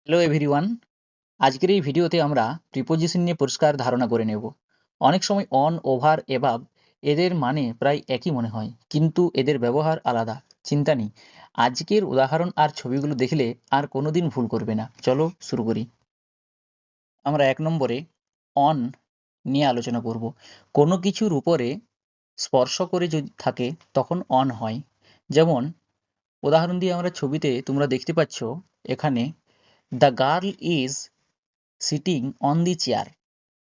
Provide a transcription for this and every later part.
Hello everyone, আজকের এই ভিডিওতে আমরা প্রিপোজিশন নিয়ে পরিষ্কার ধারণা করে নেব। অনেক সময় অন, ওভার, এবাব এদের মানে প্রায় একই মনে হয়, কিন্তু এদের ব্যবহার আলাদা। চিন্তা নেই, আজকের উদাহরণ আর ছবিগুলো দেখলে আর কোনোদিন ভুল করবে না। চলো শুরু করি। আমরা 1 নম্বরে অন নিয়ে আলোচনা করব। কোনো কিছুর উপরে স্পর্শ করে যদি থাকে তখন অন হয়। যেমন উদাহরণ দিয়ে আমরা ছবিতে তোমরা দেখতে পাচ্ছ, এখানে the girl is sitting on the chair,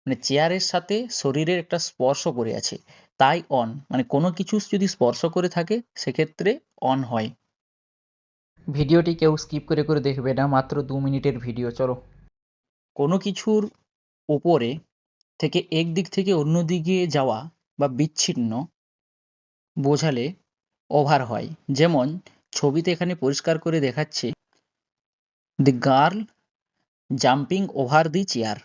মানে চেয়ারের সাথে শরীরের একটা স্পর্শ করে আছে, তাই অন। মানে কোনো কিছু যদি স্পর্শ করে থাকে সেক্ষেত্রে অন হয়। ভিডিওটি কেউ স্কিপ করে করে দেখবে না, মাত্র 2 মিনিটের ভিডিও। চলো, কোনো কিছুর উপরে থেকে এক দিক থেকে অন্য দিকে যাওয়া বা বিচ্ছিন্ন বোঝালে ওভার হয়। যেমন ছবিতে এখানে পরিষ্কার করে দেখাচ্ছে, the girl jumping over the chair.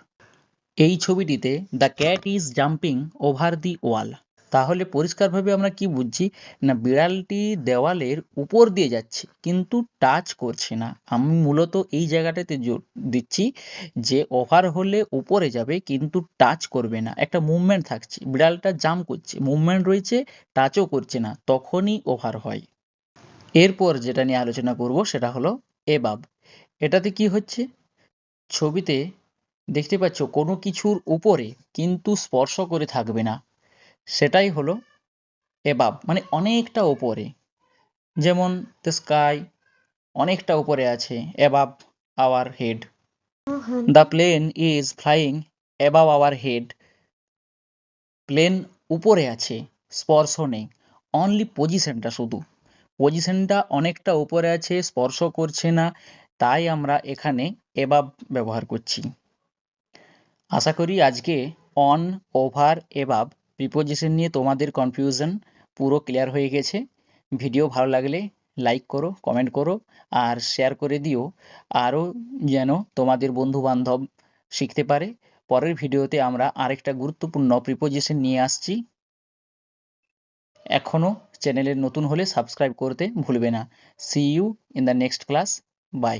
এই ছবিটিতে the cat is jumping over the wall. তাহলে পরিষ্কারভাবে আমরা কি বুঝছি না, বিড়ালটি দেওয়ালের উপর দিয়ে যাচ্ছে কিন্তু টাচ করছে না। আমি মূলত এই জায়গাটাতে জোর দিচ্ছি যে ওভার হলে উপরে যাবে কিন্তু টাচ করবে না, একটা মুভমেন্ট থাকছে। বিড়ালটা জাম্প করছে, মুভমেন্ট রয়েছে, টাচও করছে না, তখনই ওভার হয়। এরপর যেটা নিয়ে আলোচনা করব সেটা হলো এবাব। এটাতে কি হচ্ছে, ছবিতে দেখতে পাচ্ছ কোনো কিছুর উপরে কিন্তু স্পর্শ করে থাকবে না, সেটাই হলো এবাব, মানে অনেকটা ওপরে। যেমন দ্য স্কাই অনেকটা উপরে আছে, above our head. The plane is flying above our head. Plane উপরে আছে, স্পর্শ নেই, অনলি পজিশনটা, শুধু পজিশনটা অনেকটা উপরে আছে, স্পর্শ করছে না, তাই আমরা এখানে এবাব ব্যবহার করছি। আশা করি আজকে অন, ওভার, এবাব প্রিপোজিশন নিয়ে তোমাদের কনফিউশন পুরো ক্লিয়ার হয়ে গেছে। ভিডিও ভালো লাগলে লাইক করো, কমেন্ট করো আর শেয়ার করে দিও, আরও যেন তোমাদের বন্ধু বান্ধব শিখতে পারে। পরের ভিডিওতে আমরা আরেকটা গুরুত্বপূর্ণ প্রিপোজিশন নিয়ে আসছি। এখনও চ্যানেলের নতুন হলে সাবস্ক্রাইব করতে ভুলবে না। See you in the next class. By.